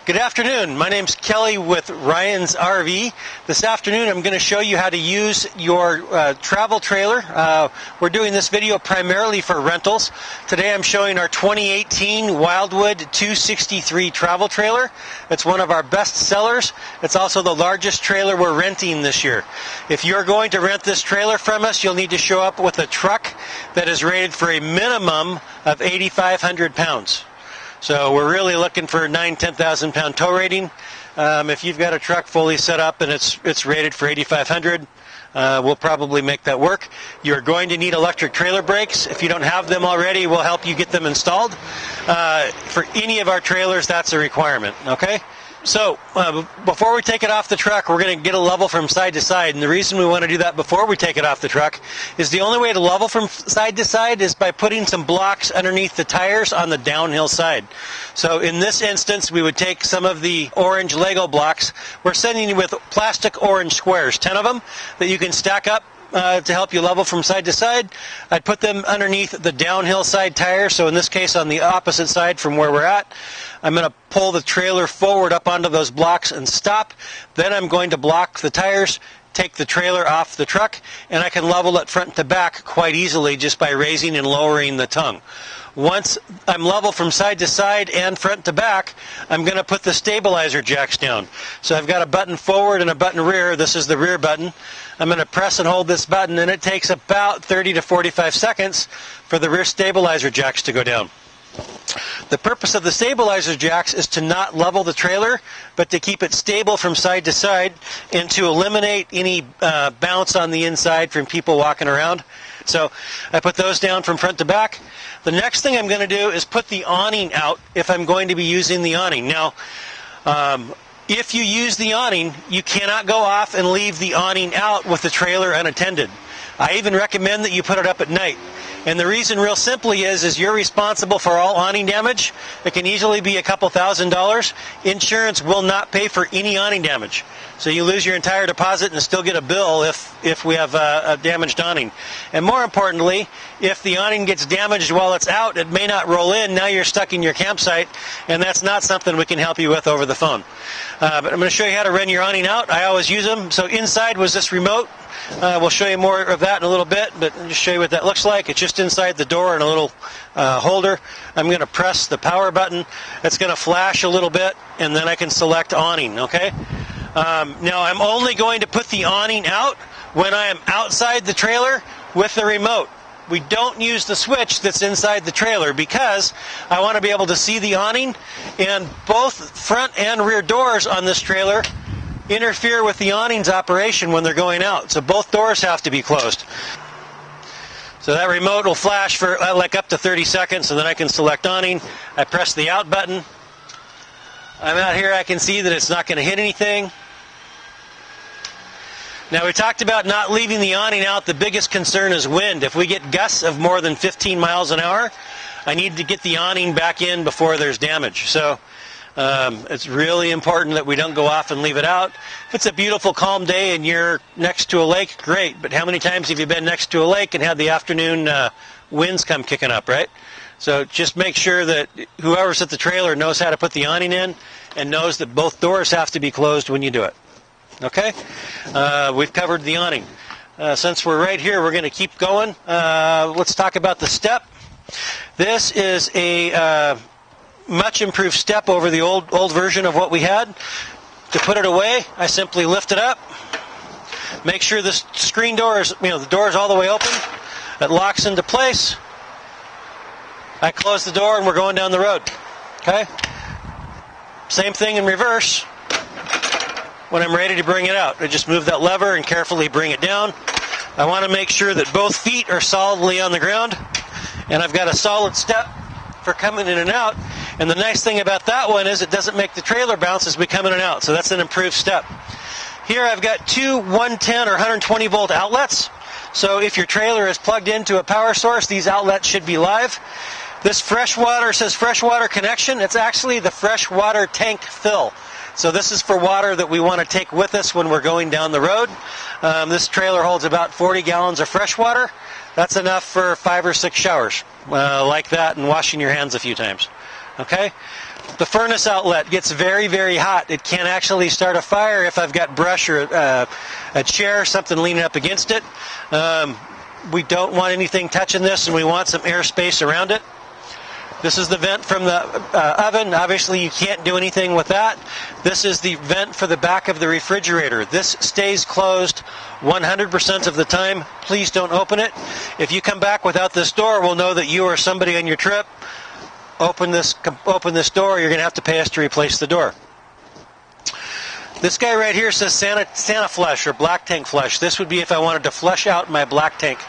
Good afternoon. My name's Kelly with Ryan's RV. This afternoon I'm going to show you how to use your travel trailer. We're doing this video primarily for rentals. Today I'm showing our 2018 Wildwood 263 travel trailer. It's one of our best sellers. It's also the largest trailer we're renting this year. If you're going to rent this trailer from us, you'll need to show up with a truck that is rated for a minimum of 8,500 pounds. So we're really looking for a 10,000 pound tow rating. If you've got a truck fully set up and it's rated for 8,500, we'll probably make that work. You're going to need electric trailer brakes. If you don't have them already, we'll help you get them installed. For any of our trailers, that's a requirement, okay? So before we take it off the truck, we're going to get a level from side to side. And the reason we want to do that before we take it off the truck is the only way to level from side to side is by putting some blocks underneath the tires on the downhill side. So in this instance, we would take some of the orange Lego blocks. We're sending you with plastic orange squares, 10 of them, that you can stack up to help you level from side to side. I'd put them underneath the downhill side tire, so in this case on the opposite side from where we're at. I'm going to pull the trailer forward up onto those blocks and stop. Then I'm going to block the tires, take the trailer off the truck, and I can level it front to back quite easily just by raising and lowering the tongue. Once I'm level from side to side and front to back, I'm going to put the stabilizer jacks down. So I've got a button forward and a button rear. This is the rear button. I'm going to press and hold this button, and it takes about 30 to 45 seconds for the rear stabilizer jacks to go down. The purpose of the stabilizer jacks is to not level the trailer, but to keep it stable from side to side and to eliminate any bounce on the inside from people walking around. So I put those down from front to back. The next thing I'm going to do is put the awning out if I'm going to be using the awning. Now, if you use the awning, you cannot go off and leave the awning out with the trailer unattended. I even recommend that you put it up at night. And the reason real simply is you're responsible for all awning damage. It can easily be a couple $1,000s. Insurance will not pay for any awning damage. So you lose your entire deposit and still get a bill if we have a damaged awning. And more importantly, if the awning gets damaged while it's out, it may not roll in. Now you're stuck in your campsite, and that's not something we can help you with over the phone. But I'm going to show you how to run your awning out. I always use them. So inside was this remote. We'll show you more of that in a little bit, but I'll just show you what that looks like. It's just inside the door in a little holder. I'm going to press the power button. It's going to flash a little bit, and then I can select awning, okay? Now I'm only going to put the awning out when I am outside the trailer with the remote. We don't use the switch that's inside the trailer because I want to be able to see the awning, and both front and rear doors on this trailer interfere with the awning's operation when they're going out. So both doors have to be closed. So that remote will flash for like up to 30 seconds, and then I can select awning. I press the out button. I'm out here, I can see that it's not going to hit anything. Now we talked about not leaving the awning out. The biggest concern is wind. If we get gusts of more than 15 miles an hour, I need to get the awning back in before there's damage. So it's really important that we don't go off and leave it out. If it's a beautiful calm day and you're next to a lake, great. But how many times have you been next to a lake and had the afternoon winds come kicking up, right? So just make sure that whoever's at the trailer knows how to put the awning in and knows that both doors have to be closed when you do it. Okay? We've covered the awning. Since we're right here, we're going to keep going. Let's talk about the step. This is a much improved step over the old version of what we had. To put it away, I simply lift it up. Make sure the screen door is, the door is all the way open. It locks into place. I close the door and we're going down the road. Okay? Same thing in reverse. When I'm ready to bring it out, I just move that lever and carefully bring it down. I want to make sure that both feet are solidly on the ground, and I've got a solid step for coming in and out. And the nice thing about that one is it doesn't make the trailer bounce as we come in and out, so that's an improved step. Here I've got two 110 or 120 volt outlets, so if your trailer is plugged into a power source, these outlets should be live. This freshwater says freshwater connection. It's actually the freshwater tank fill. So this is for water that we want to take with us when we're going down the road. This trailer holds about 40 gallons of fresh water. That's enough for 5 or 6 showers like that and washing your hands a few times. Okay? The furnace outlet gets very, very hot. It can actually start a fire if I've got brush or a chair, something leaning up against it. We don't want anything touching this, and we want some airspace around it. This is the vent from the oven. Obviously, you can't do anything with that. This is the vent for the back of the refrigerator. This stays closed 100% of the time. Please don't open it. If you come back without this door, we'll know that you or somebody on your trip open this door. You're going to have to pay us to replace the door. This guy right here says Santa flush or black tank flush. This would be if I wanted to flush out my black tank.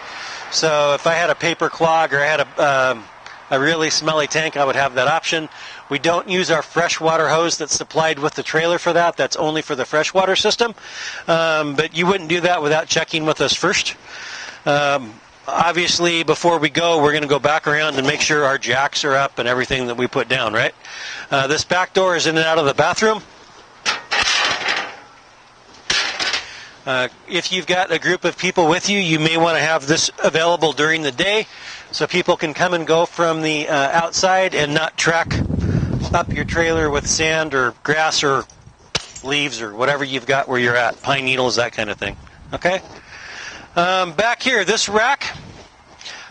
So if I had a paper clog or I had a really smelly tank, I would have that option. We don't use our freshwater hose that's supplied with the trailer for that. That's only for the freshwater system. But you wouldn't do that without checking with us first. Obviously, before we go, we're going to go back around and make sure our jacks are up and everything that we put down, right? This back door is in and out of the bathroom. If you've got a group of people with you, you may want to have this available during the day so people can come and go from the outside and not track up your trailer with sand or grass or leaves or whatever you've got where you're at, pine needles, that kind of thing. Okay? Back here, this rack,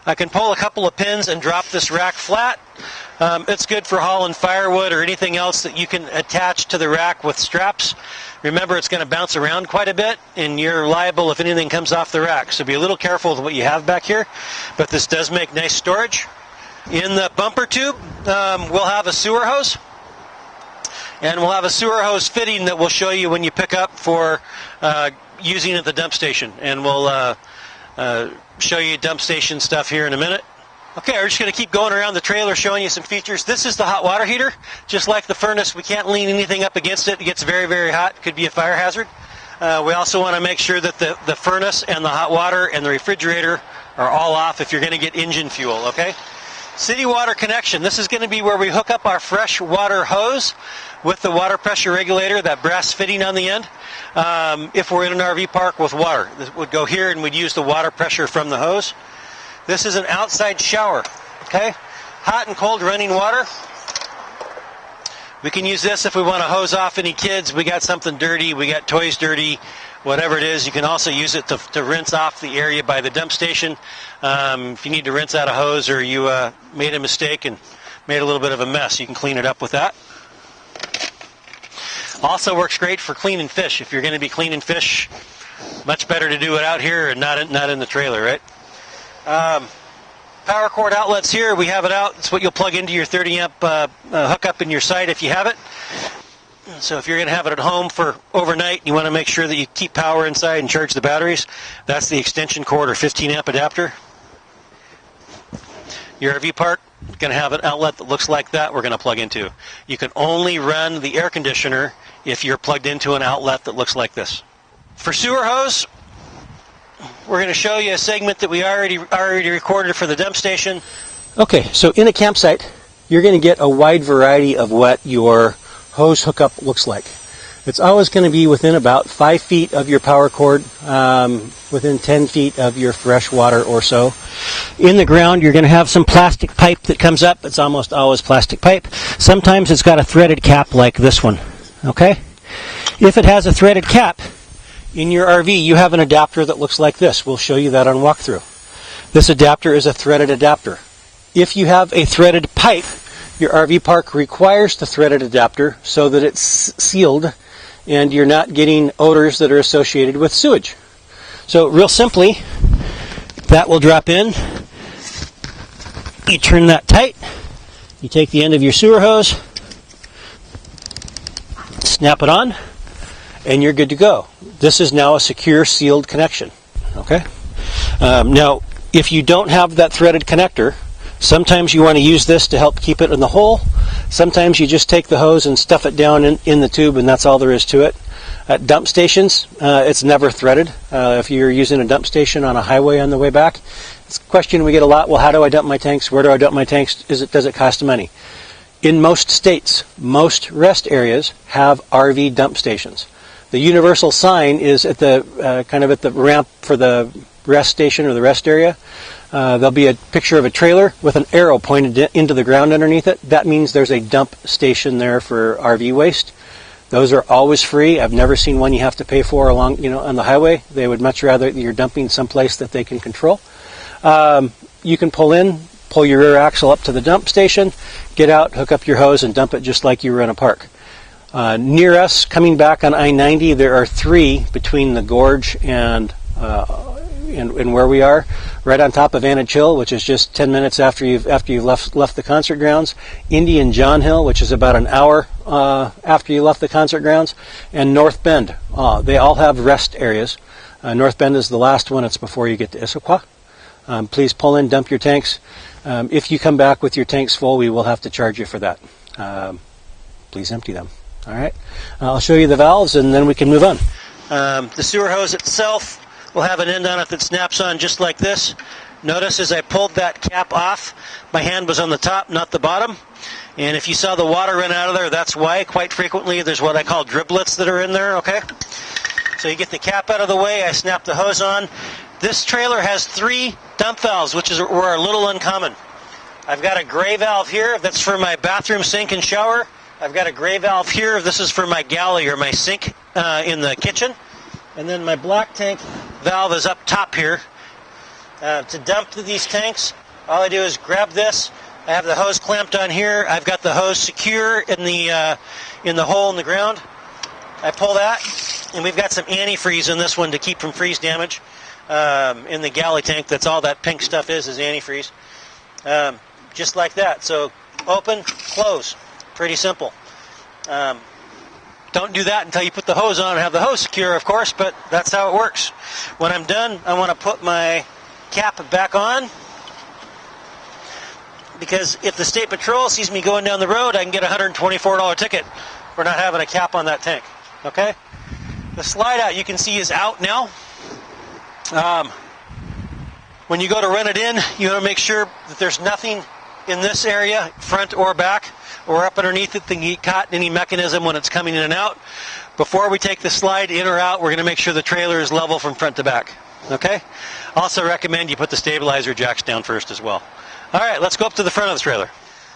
I can pull a couple of pins and drop this rack flat. It's good for hauling firewood or anything else that you can attach to the rack with straps. Remember, it's going to bounce around quite a bit, and you're liable if anything comes off the rack. So be a little careful with what you have back here, but this does make nice storage. In the bumper tube, we'll have a sewer hose, and we'll have a sewer hose fitting that we'll show you when you pick up for using at the dump station, and we'll show you dump station stuff here in a minute. Okay, we're just going to keep going around the trailer showing you some features. This is the hot water heater. Just like the furnace, we can't lean anything up against it. It gets very, very hot. Could be a fire hazard. We also want to make sure that the furnace and the hot water and the refrigerator are all off if you're going to get engine fuel, okay? City water connection. This is going to be where we hook up our fresh water hose with the water pressure regulator, that brass fitting on the end. If we're in an RV park with water, this would go here and we'd use the water pressure from the hose. This is an outside shower, okay? Hot and cold running water. We can use this if we want to hose off any kids. We got something dirty, we got toys dirty, whatever it is. You can also use it to rinse off the area by the dump station. If you need to rinse out a hose or you made a mistake and made a little bit of a mess, you can clean it up with that. Also works great for cleaning fish. If you're going to be cleaning fish, much better to do it out here and not in the trailer, right? Power cord outlets here, we have it out. It's what you'll plug into your 30 amp hookup in your site if you have it. So if you're going to have it at home for overnight, you want to make sure that you keep power inside and charge the batteries. That's the extension cord or 15 amp adapter. Your RV park is going to have an outlet that looks like that we're going to plug into. You can only run the air conditioner if you're plugged into an outlet that looks like this. For sewer hose, we're going to show you a segment that we already recorded for the dump station. Okay, so in a campsite, you're going to get a wide variety of what your hose hookup looks like. It's always going to be within about 5 feet of your power cord, within 10 feet of your fresh water or so. In the ground, you're going to have some plastic pipe that comes up. It's almost always plastic pipe. Sometimes it's got a threaded cap like this one. Okay? If it has a threaded cap, in your RV, you have an adapter that looks like this. We'll show you that on walkthrough. This adapter is a threaded adapter. If you have a threaded pipe, your RV park requires the threaded adapter so that it's sealed and you're not getting odors that are associated with sewage. So real simply, that will drop in. You turn that tight. You take the end of your sewer hose, snap it on, and you're good to go. This is now a secure sealed connection. Okay. Now, if you don't have that threaded connector, sometimes you want to use this to help keep it in the hole. Sometimes you just take the hose and stuff it down in the tube, and that's all there is to it. At dump stations, it's never threaded. If you're using a dump station on a highway on the way back, it's a question we get a lot. Well, how do I dump my tanks? Where do I dump my tanks? Does it cost money? In most states, most rest areas have RV dump stations. The universal sign is at the kind of at the ramp for the rest station or the rest area. there'll be a picture of a trailer with an arrow pointed into the ground underneath it. That means there's a dump station there for RV waste. Those are always free. I've never seen one you have to pay for along, on the highway. They would much rather you're dumping someplace that they can control. You can pull your rear axle up to the dump station, get out, hook up your hose, and dump it just like you were in a park. Near us, coming back on I-90, there are 3 between the gorge and where we are, right on top of Anage Hill, which is just 10 minutes after you've left the concert grounds. Indian John Hill, which is about an hour after you left the concert grounds, and North Bend. They all have rest areas. North Bend is the last one. It's before you get to Issaquah. Please pull in, dump your tanks. If you come back with your tanks full, we will have to charge you for that. Please empty them. All right. I'll show you the valves, and then we can move on. The sewer hose itself will have an end on it that snaps on just like this. Notice as I pulled that cap off, my hand was on the top, not the bottom. And if you saw the water run out of there, that's why. Quite frequently, there's what I call driblets that are in there, okay? So you get the cap out of the way, I snap the hose on. This trailer has 3 dump valves, which were a little uncommon. I've got a gray valve here, that's for my bathroom sink and shower. I've got a gray valve here, this is for my galley or my sink in the kitchen. And then my black tank valve is up top here. To dump these tanks, all I do is grab this. I have the hose clamped on here. I've got the hose secure in the hole in the ground. I pull that, and we've got some antifreeze in this one to keep from freeze damage. In the galley tank, that's all that pink stuff is antifreeze. Just like that. So open, close. Pretty simple. Don't do that until you put the hose on and have the hose secure, of course, but that's how it works. When I'm done, I want to put my cap back on, because if the State Patrol sees me going down the road, I can get a $124 ticket for not having a cap on that tank. Okay? The slide out, you can see, is out now. When you go to run it in, you want to make sure that there's nothing in this area, front or back, or up underneath it that can get caught in any mechanism when it's coming in and out. Before we take the slide in or out, we're going to make sure the trailer is level from front to back. Okay? Also recommend you put the stabilizer jacks down first as well. All right, let's go up to the front of the trailer.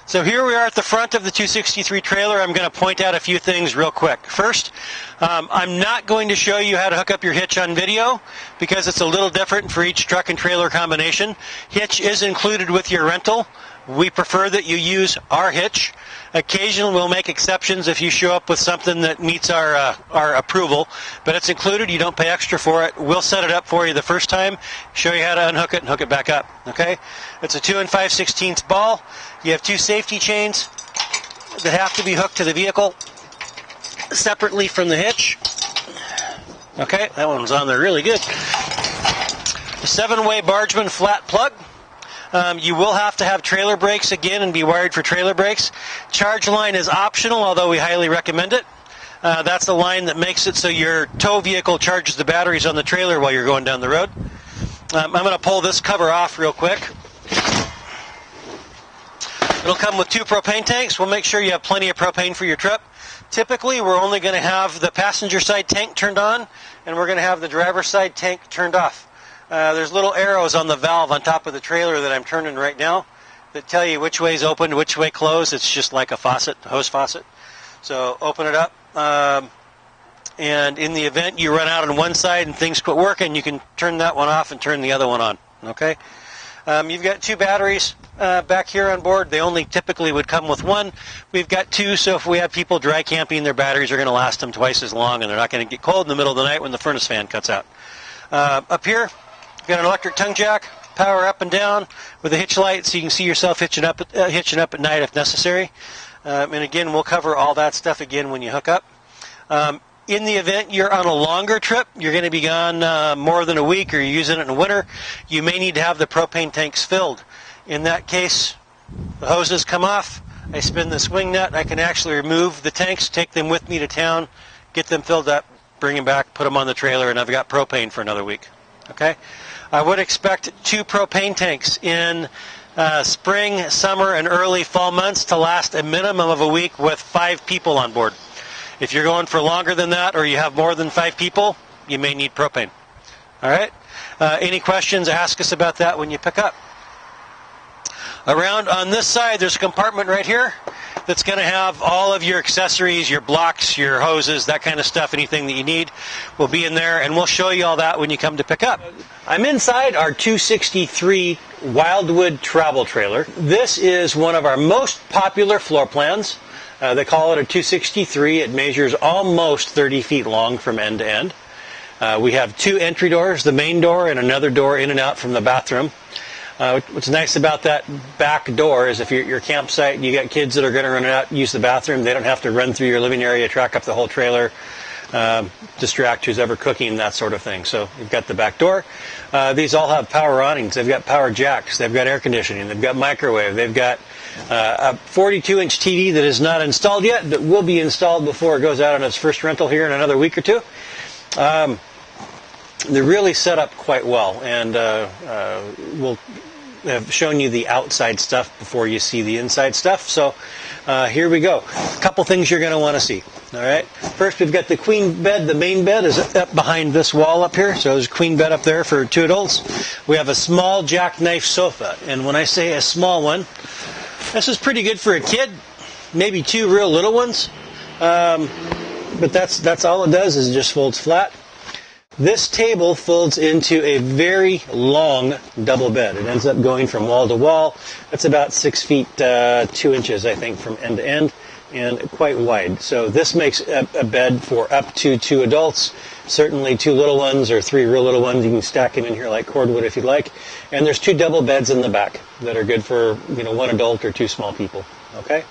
So here we are at the front of the 263 trailer. I'm going to point out a few things real quick. First, I'm not going to show you how to hook up your hitch on video because it's a little different for each truck and trailer combination. Hitch is included with your rental. We prefer that you use our hitch. Occasionally we'll make exceptions if you show up with something that meets our approval, but it's included. You don't pay extra for it. We'll set it up for you the first time, show you how to unhook it and hook it back up. Okay? It's a 2 5/16 ball. You have 2 safety chains that have to be hooked to the vehicle separately from the hitch. Okay, that one was on there really good. A 7-way Bargeman flat plug. You will have to have trailer brakes again and be wired for trailer brakes. Charge line is optional, although we highly recommend it. That's the line that makes it so your tow vehicle charges the batteries on the trailer while you're going down the road. I'm going to pull this cover off real quick. It'll come with 2 propane tanks. We'll make sure you have plenty of propane for your trip. Typically, we're only going to have the passenger side tank turned on, and we're going to have the driver's side tank turned off. There's little arrows on the valve on top of the trailer that I'm turning right now that tell you which way is open, which way closed. It's just like a faucet, a hose faucet. So open it up, and in the event you run out on one side and things quit working, you can turn that one off and turn the other one on. Okay? You've got 2 batteries back here on board. They only typically would come with 1. We've got 2, so if we have people dry camping, their batteries are going to last them twice as long, and they're not going to get cold in the middle of the night when the furnace fan cuts out. Up here, we've got an electric tongue jack, power up and down with a hitch light, so you can see yourself hitching up at night if necessary. And again, we'll cover all that stuff again when you hook up. In the event you're on a longer trip, you're going to be gone more than a week, or you're using it in the winter, you may need to have the propane tanks filled. In that case, the hoses come off, I spin the swing nut, I can actually remove the tanks, take them with me to town, get them filled up, bring them back, put them on the trailer, and I've got propane for another week. Okay? I would expect 2 propane tanks in spring, summer, and early fall months to last a minimum of a week with 5 people on board. If you're going for longer than that, or you have more than 5 people, you may need propane. All right? Any questions, ask us about that when you pick up. Around on this side, there's a compartment right here that's going to have all of your accessories, your blocks, your hoses, that kind of stuff. Anything that you need will be in there, and we'll show you all that when you come to pick up. I'm inside our 263 Wildwood travel trailer. This is one of our most popular floor plans. They call it a 263. It measures almost 30 feet long from end to end. We have two entry doors, the main door and another door in and out from the bathroom. What's nice about that back door is if you're at your campsite and you got kids that are going to run out and use the bathroom, they don't have to run through your living area, track up the whole trailer, distract who's ever cooking, that sort of thing. So you've got the back door. These all have power awnings. They've got power jacks. They've got air conditioning. They've got microwave. They've got a 42-inch TV that is not installed yet, that will be installed before it goes out on its first rental here in another week or two. They're really set up quite well, and we'll have shown you the outside stuff before you see the inside stuff. So here we go. A couple things you're going to want to see. All right. First, we've got the queen bed. The main bed is up behind this wall up here. So there's a queen bed up there for two adults. We have a small jackknife sofa, and when I say a small one, this is pretty good for a kid, maybe two real little ones. But that's all it does, is it just folds flat. This table folds into a very long double bed. It ends up going from wall to wall. It's about 6 feet 2 inches, I think, from end to end, and quite wide. So this makes a bed for up to two adults. Certainly two little ones or three real little ones. You can stack them in here like cordwood if you'd like. And there's two double beds in the back that are good for one adult or two small people. Okay,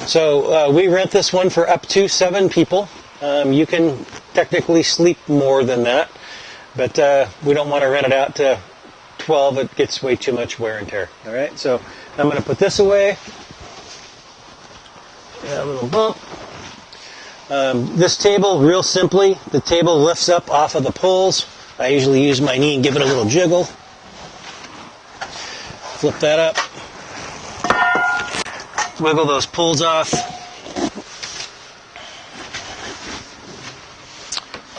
so we rent this one for up to 7 people. You can technically sleep more than that, but we don't want to rent it out to 12. It gets way too much wear and tear. All right, so I'm going to put this away. A little bump. This table, real simply, the table lifts up off of the poles. I usually use my knee and give it a little jiggle. Flip that up. Wiggle those pulls off.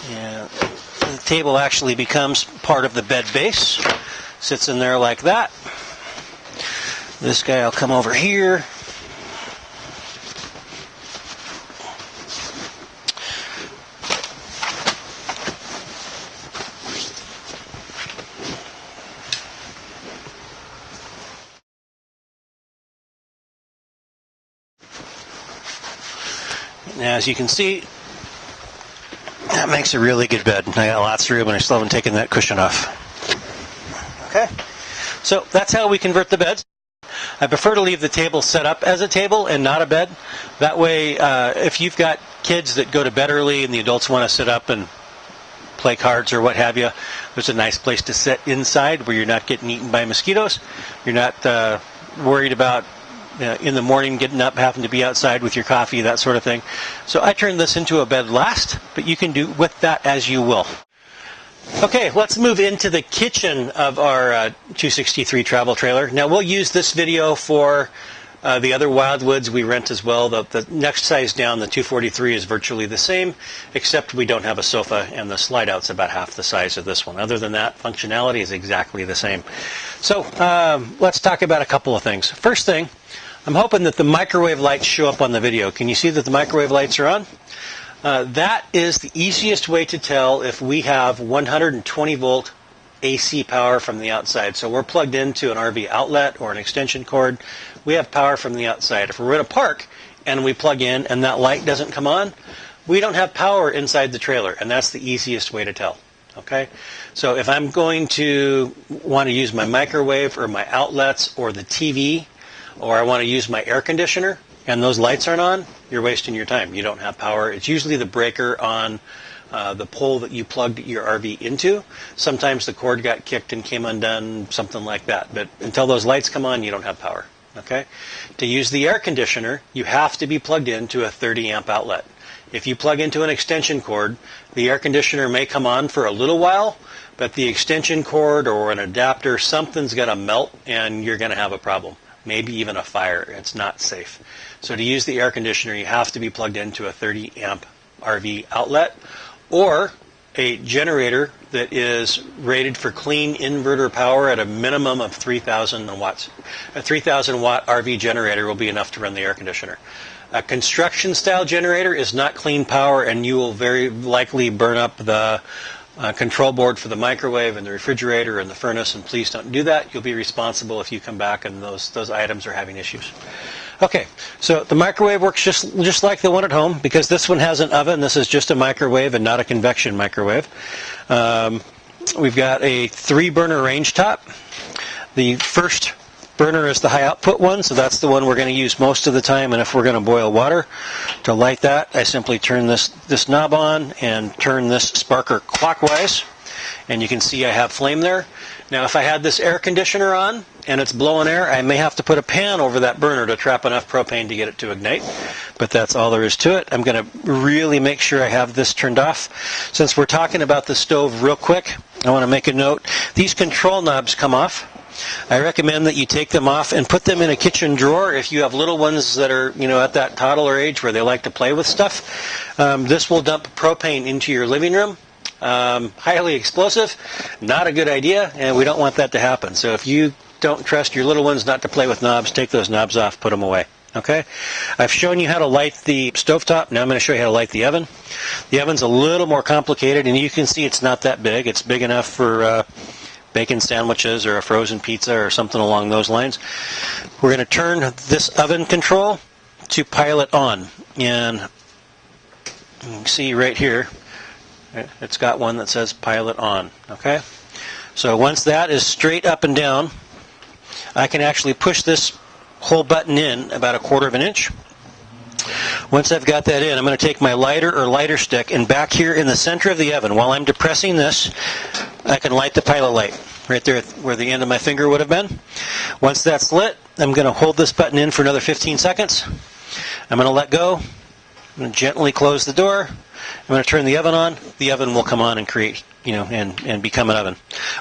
And the table actually becomes part of the bed base. Sits in there like that. This guy will come over here. Now, as you can see, that makes a really good bed. I got lots of room, and I still haven't taken that cushion off. Okay, so that's how we convert the beds. I prefer to leave the table set up as a table and not a bed. That way, if you've got kids that go to bed early and the adults want to sit up and play cards or what have you, there's a nice place to sit inside where you're not getting eaten by mosquitoes. You're not worried about in the morning getting up, having to be outside with your coffee, that sort of thing. So I turned this into a bed last, but you can do with that as you will. Okay, let's move into the kitchen of our 263 travel trailer. Now we'll use this video for the other Wildwoods we rent as well. The next size down, the 243, is virtually the same, except we don't have a sofa, and the slide out's about half the size of this one. Other than that, functionality is exactly the same. So let's talk about a couple of things. First thing, I'm hoping that the microwave lights show up on the video. Can you see that the microwave lights are on? That is the easiest way to tell if we have 120 volt AC power from the outside. So we're plugged into an RV outlet or an extension cord. We have power from the outside. If we're at a park and we plug in and that light doesn't come on, we don't have power inside the trailer, and that's the easiest way to tell. Okay, so if I'm going to want to use my microwave or my outlets or the TV, or I want to use my air conditioner, and those lights aren't on, you're wasting your time. You don't have power. It's usually the breaker on the pole that you plugged your RV into. Sometimes the cord got kicked and came undone, something like that. But until those lights come on, you don't have power. Okay? To use the air conditioner, you have to be plugged into a 30 amp outlet. If you plug into an extension cord, the air conditioner may come on for a little while, but the extension cord or an adapter, something's going to melt and you're going to have a problem. Maybe even a fire. It's not safe. So to use the air conditioner, you have to be plugged into a 30 amp RV outlet, or a generator that is rated for clean inverter power at a minimum of 3,000 watts. A 3,000 watt RV generator will be enough to run the air conditioner. A construction style generator is not clean power, and you will very likely burn up the control board for the microwave and the refrigerator and the furnace, and please don't do that. You'll be responsible if you come back and those items are having issues. Okay, so the microwave works just like the one at home, because this one has an oven. This is just a microwave and not a convection microwave. We've got a 3-burner range top. The first burner is the high output one, so that's the one we're going to use most of the time. And if we're going to boil water, to light that, I simply turn this knob on and turn this sparker clockwise, and you can see I have flame there. Now if I had this air conditioner on and it's blowing air, I may have to put a pan over that burner to trap enough propane to get it to ignite, but that's all there is to it. I'm going to really make sure I have this turned off. Since we're talking about the stove real quick, I want to make a note. These control knobs come off. I recommend that you take them off and put them in a kitchen drawer if you have little ones that are, at that toddler age where they like to play with stuff. This will dump propane into your living room. Highly explosive, not a good idea, and we don't want that to happen. So if you don't trust your little ones not to play with knobs, take those knobs off, put them away. Okay? I've shown you how to light the stovetop. Now I'm going to show you how to light the oven. The oven's a little more complicated, and you can see it's not that big. It's big enough for bacon sandwiches or a frozen pizza or something along those lines. We're going to turn this oven control to pilot on, and you can see right here it's got one that says pilot on. Okay, so once that is straight up and down, I can actually push this whole button in about 1/4 of an inch. Once I've got that in, I'm going to take my lighter or lighter stick, and back here in the center of the oven, while I'm depressing this, I can light the pilot light right there where the end of my finger would have been. Once that's lit, I'm going to hold this button in for another 15 seconds. I'm going to let go. I'm going to gently close the door. I'm going to turn the oven on. The oven will come on and create, and become an oven.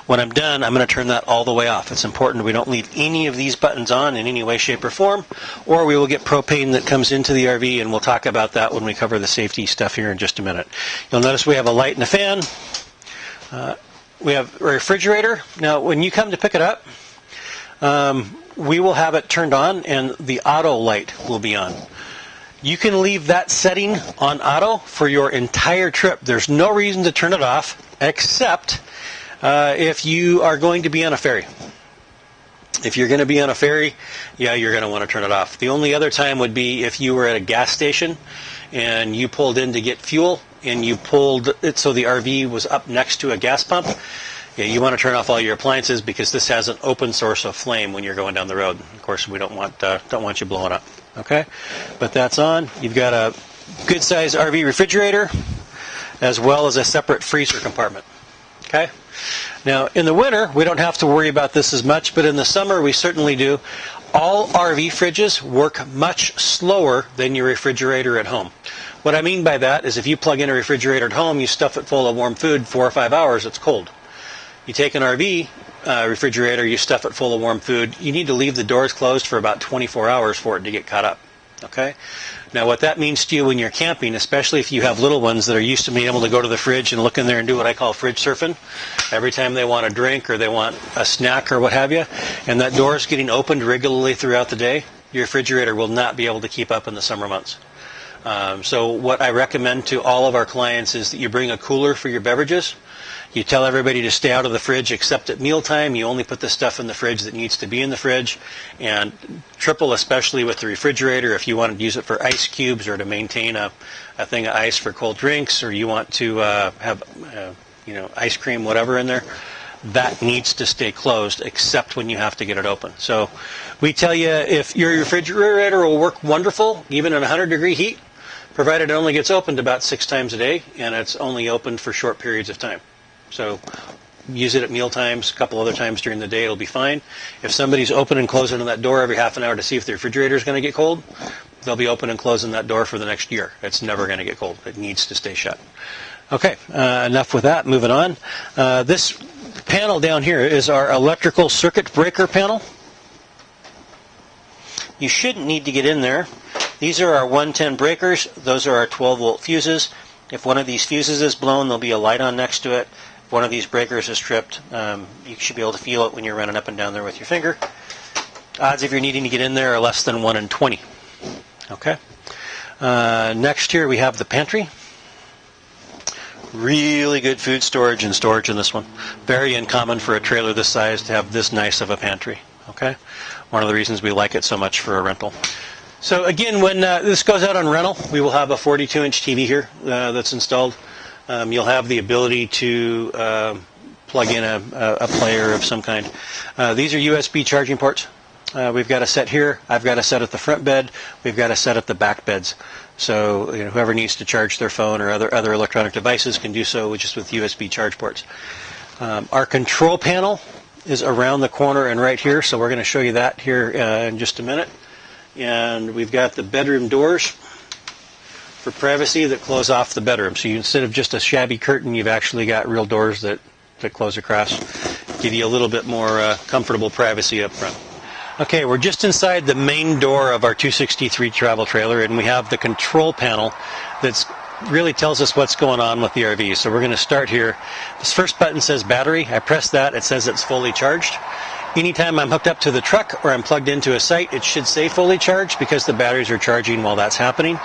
When I'm done, I'm going to turn that all the way off. It's important we don't leave any of these buttons on in any way, shape, or form, or we will get propane that comes into the RV, and we'll talk about that when we cover the safety stuff here in just a minute. You'll notice we have a light and a fan. We have a refrigerator. Now, when you come to pick it up, we will have it turned on, and the auto light will be on. You can leave that setting on auto for your entire trip. There's no reason to turn it off, except if you are going to be on a ferry. If you're going to be on a ferry, yeah, you're going to want to turn it off. The only other time would be if you were at a gas station and you pulled in to get fuel, and you pulled it so the RV was up next to a gas pump. Yeah, you want to turn off all your appliances, because this has an open source of flame when you're going down the road. Of course, we don't want you blowing up. Okay, but that's on. You've got a good size RV refrigerator, as well as a separate freezer compartment. Okay. Now, in the winter, we don't have to worry about this as much, but in the summer, we certainly do. All RV fridges work much slower than your refrigerator at home. What I mean by that is if you plug in a refrigerator at home, you stuff it full of warm food, 4 or 5 hours, it's cold. You take an RV refrigerator, you stuff it full of warm food, you need to leave the doors closed for about 24 hours for it to get caught up. Okay? Now, what that means to you when you're camping, especially if you have little ones that are used to being able to go to the fridge and look in there and do what I call fridge surfing, every time they want a drink or they want a snack or what have you, and that door is getting opened regularly throughout the day, your refrigerator will not be able to keep up in the summer months. So what I recommend to all of our clients is that you bring a cooler for your beverages. You tell everybody to stay out of the fridge except at mealtime. You only put the stuff in the fridge that needs to be in the fridge. And triple, especially with the refrigerator, if you want to use it for ice cubes or to maintain a thing of ice for cold drinks, or you want to have ice cream, whatever in there, that needs to stay closed except when you have to get it open. So we tell you, if your refrigerator will work wonderful, even in 100-degree heat, provided it only gets opened about 6 times a day, and it's only opened for short periods of time. So use it at meal times, a couple other times during the day, it'll be fine. If somebody's opening and closing that door every half an hour to see if the refrigerator is going to get cold, they'll be opening and closing that door for the next year. It's never going to get cold. It needs to stay shut. Okay, enough with that. Moving on. This panel down here is our electrical circuit breaker panel. You shouldn't need to get in there. These are our 110 breakers. Those are our 12-volt fuses. If one of these fuses is blown, there'll be a light on next to it. If one of these breakers is tripped, you should be able to feel it when you're running up and down there with your finger. Odds if you're needing to get in there are less than 1 in 20. Okay. Next here we have the pantry. Really good food storage and storage in this one. Very uncommon for a trailer this size to have this nice of a pantry. Okay. One of the reasons we like it so much for a rental. So again, when this goes out on rental, we will have a 42-inch TV here that's installed. You'll have the ability to plug in a player of some kind. These are USB charging ports. We've got a set here. I've got a set at the front bed. We've got a set at the back beds. So whoever needs to charge their phone or other electronic devices can do so just with USB charge ports. Our control panel is around the corner and right here, so we're going to show you that here in just a minute. And we've got the bedroom doors for privacy that close off the bedroom. So instead of just a shabby curtain, you've actually got real doors that close across, give you a little bit more comfortable privacy up front. Okay, we're just inside the main door of our 263 travel trailer, and we have the control panel that really tells us what's going on with the RV. So we're going to start here. This first button says battery. I press that. It says it's fully charged. Anytime I'm hooked up to the truck or I'm plugged into a site, it should say fully charged because the batteries are charging while that's happening.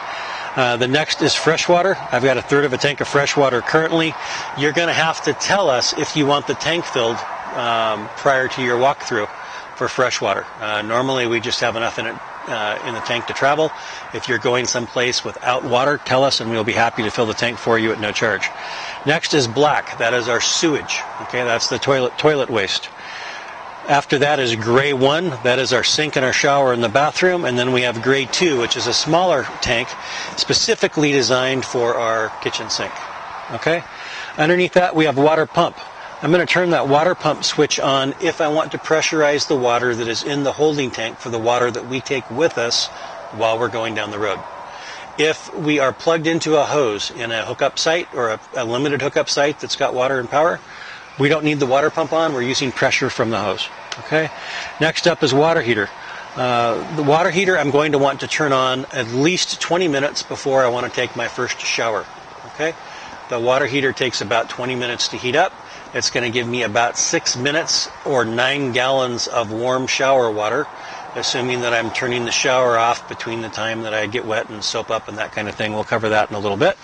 The next is fresh water. I've got 1/3 of a tank of fresh water currently. You're going to have to tell us if you want the tank filled prior to your walkthrough for fresh water. Normally we just have enough in the tank to travel. If you're going someplace without water, tell us and we'll be happy to fill the tank for you at no charge. Next is black. That is our sewage. Okay, that's the toilet waste. After that is gray 1, that is our sink and our shower in the bathroom, and then we have gray 2, which is a smaller tank specifically designed for our kitchen sink. Okay? Underneath that we have water pump. I'm going to turn that water pump switch on if I want to pressurize the water that is in the holding tank for the water that we take with us while we're going down the road. If we are plugged into a hose in a hookup site or a limited hookup site that's got water and power, we don't need the water pump on. We're using pressure from the hose. Okay. Next up is water heater. The water heater I'm going to want to turn on at least 20 minutes before I want to take my first shower. Okay. The water heater takes about 20 minutes to heat up. It's going to give me about 6 minutes or 9 gallons of warm shower water, assuming that I'm turning the shower off between the time that I get wet and soap up and that kind of thing. We'll cover that in a little bit.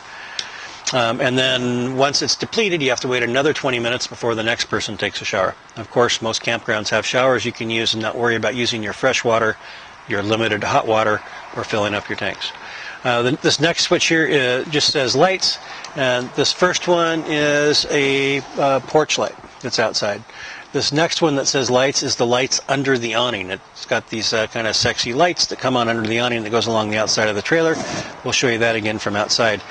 And then once it's depleted, you have to wait another 20 minutes before the next person takes a shower. Of course, most campgrounds have showers you can use and not worry about using your fresh water, your limited hot water, or filling up your tanks. This next switch here just says lights, and this first one is a porch light that's outside. This next one that says lights is the lights under the awning. It's got these kind of sexy lights that come on under the awning that goes along the outside of the trailer. We'll show you that again from outside.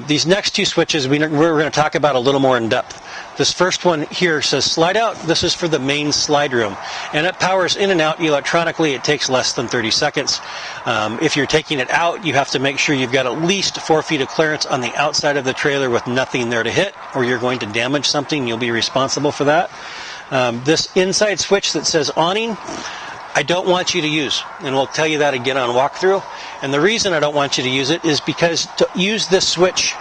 These next 2 switches we're going to talk about a little more in depth. This first one here says slide out. This is for the main slide room, and it powers in and out electronically. It takes less than 30 seconds. If you're taking it out, you have to make sure you've got at least 4 feet of clearance on the outside of the trailer with nothing there to hit, or you're going to damage something. You'll be responsible for that. This inside switch that says awning, I don't want you to use, and we'll tell you that again on walkthrough. And the reason I don't want you to use it is because to use this switch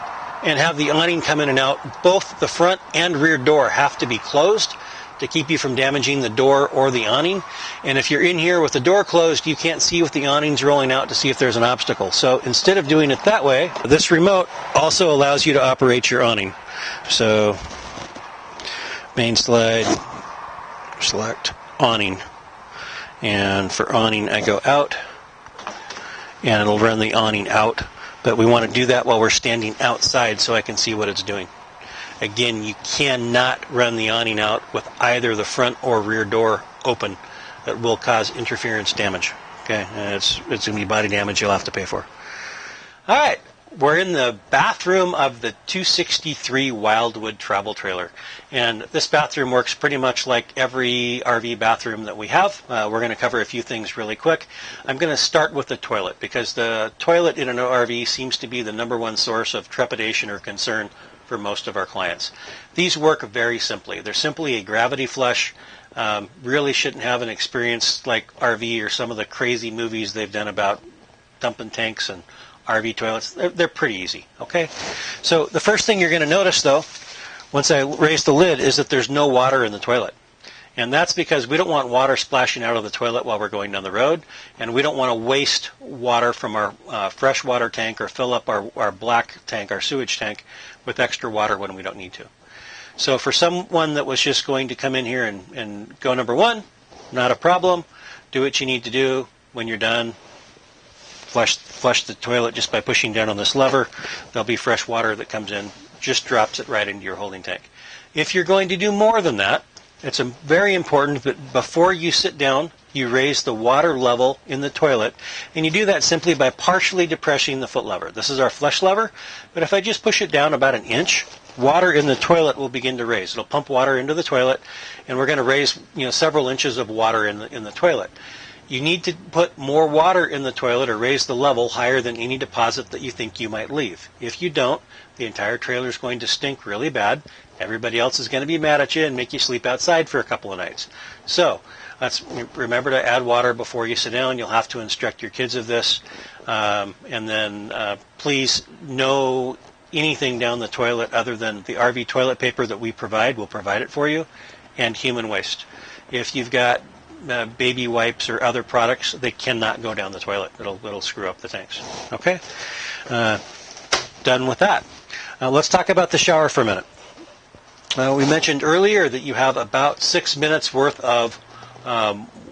and have the awning come in and out, both the front and rear door have to be closed to keep you from damaging the door or the awning. And if you're in here with the door closed, you can't see with the awnings rolling out to see if there's an obstacle. So instead of doing it that way, this remote also allows you to operate your awning. So main slide, select awning. And for awning, I go out, and it'll run the awning out. But we want to do that while we're standing outside so I can see what it's doing. Again, you cannot run the awning out with either the front or rear door open. It will cause interference damage. Okay, and it's going to be body damage you'll have to pay for. All right. We're in the bathroom of the 263 Wildwood travel trailer, and this bathroom works pretty much like every RV bathroom that we have. We're going to cover a few things really quick. I'm going to start with the toilet because the toilet in an RV seems to be the #1 source of trepidation or concern for most of our clients. These work very simply. They're simply a gravity flush. Really shouldn't have an experience like RV or some of the crazy movies they've done about dumping tanks and RV toilets. They're pretty easy, okay? So the first thing you're going to notice, though, once I raise the lid, is that there's no water in the toilet. And that's because we don't want water splashing out of the toilet while we're going down the road, and we don't want to waste water from our fresh water tank or fill up our black tank, our sewage tank, with extra water when we don't need to. So for someone that was just going to come in here and go number one, not a problem. Do what you need to do. When you're done, flush the toilet just by pushing down on this lever. There'll be fresh water that comes in, just drops it right into your holding tank. If you're going to do more than that, it's very important that before you sit down, you raise the water level in the toilet, and you do that simply by partially depressing the foot lever. This is our flush lever, but if I just push it down about an inch, water in the toilet will begin to raise. It'll pump water into the toilet, and we're going to raise several inches of water in the toilet. You need to put more water in the toilet or raise the level higher than any deposit that you think you might leave. If you don't, the entire trailer is going to stink really bad. Everybody else is going to be mad at you and make you sleep outside for a couple of nights. So remember to add water before you sit down. You'll have to instruct your kids of this. And then please, no anything down the toilet other than the RV toilet paper that we provide. We'll provide it for you, and human waste. If you've got baby wipes or other products, they cannot go down the toilet. It'll screw up the tanks. Okay? Done with that. Let's talk about the shower for a minute. We mentioned earlier that you have about 6 minutes worth of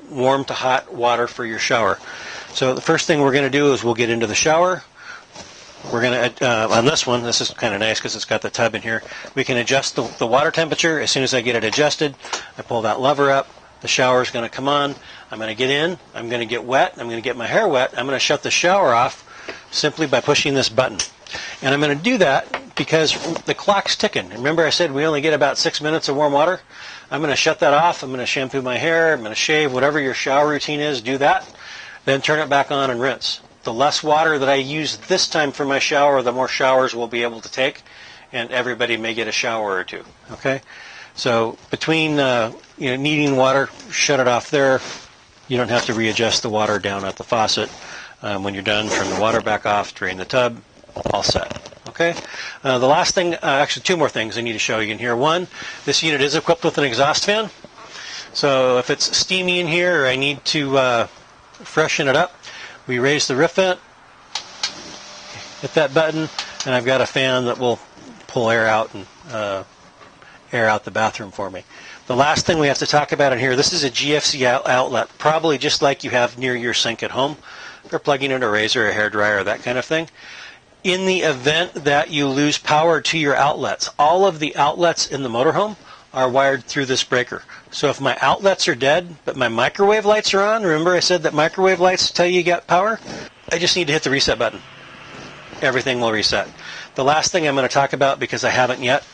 warm to hot water for your shower. So the first thing we're going to do is we'll get into the shower. We're going to, on this one, this is kind of nice because it's got the tub in here, we can adjust the water temperature. As soon as I get it adjusted, I pull that lever up. The shower is going to come on. I'm going to get in. I'm going to get wet. I'm going to get my hair wet. I'm going to shut the shower off simply by pushing this button. And I'm going to do that because the clock's ticking. Remember I said we only get about 6 minutes of warm water? I'm going to shut that off. I'm going to shampoo my hair. I'm going to shave. Whatever your shower routine is, do that. Then turn it back on and rinse. The less water that I use this time for my shower, the more showers we'll be able to take, and everybody may get a shower or two. Okay? So between needing water, shut it off there. You don't have to readjust the water down at the faucet. When you're done, turn the water back off, drain the tub, all set. Okay? The last thing, actually two more things I need to show you in here. One, this unit is equipped with an exhaust fan. So if it's steamy in here or I need to freshen it up, we raise the roof vent, hit that button, and I've got a fan that will pull air out and air out the bathroom for me. The last thing we have to talk about in here, this is a GFC outlet, probably just like you have near your sink at home for plugging in a razor, a hairdryer, that kind of thing. In the event that you lose power to your outlets, all of the outlets in the motorhome are wired through this breaker. So if my outlets are dead, but my microwave lights are on, remember I said that microwave lights tell you got power? I just need to hit the reset button. Everything will reset. The last thing I'm going to talk about, because I haven't yet,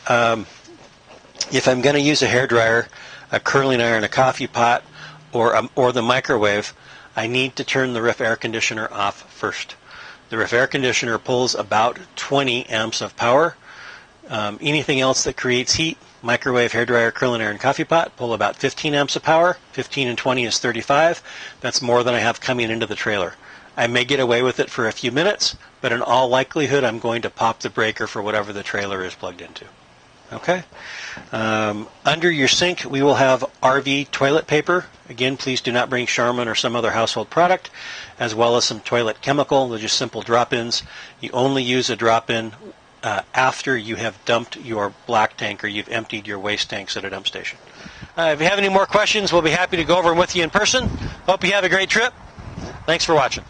if I'm going to use a hairdryer, a curling iron, a coffee pot, or the microwave, I need to turn the roof air conditioner off first. The roof air conditioner pulls about 20 amps of power. Anything else that creates heat, microwave, hairdryer, curling iron, coffee pot, pull about 15 amps of power. 15 and 20 is 35. That's more than I have coming into the trailer. I may get away with it for a few minutes, but in all likelihood, I'm going to pop the breaker for whatever the trailer is plugged into. Okay? Under your sink, we will have RV toilet paper. Again, please do not bring Charmin or some other household product, as well as some toilet chemical. They're just simple drop-ins. You only use a drop-in after you have dumped your black tank or you've emptied your waste tanks at a dump station. If you have any more questions, we'll be happy to go over them with you in person. Hope you have a great trip. Thanks for watching.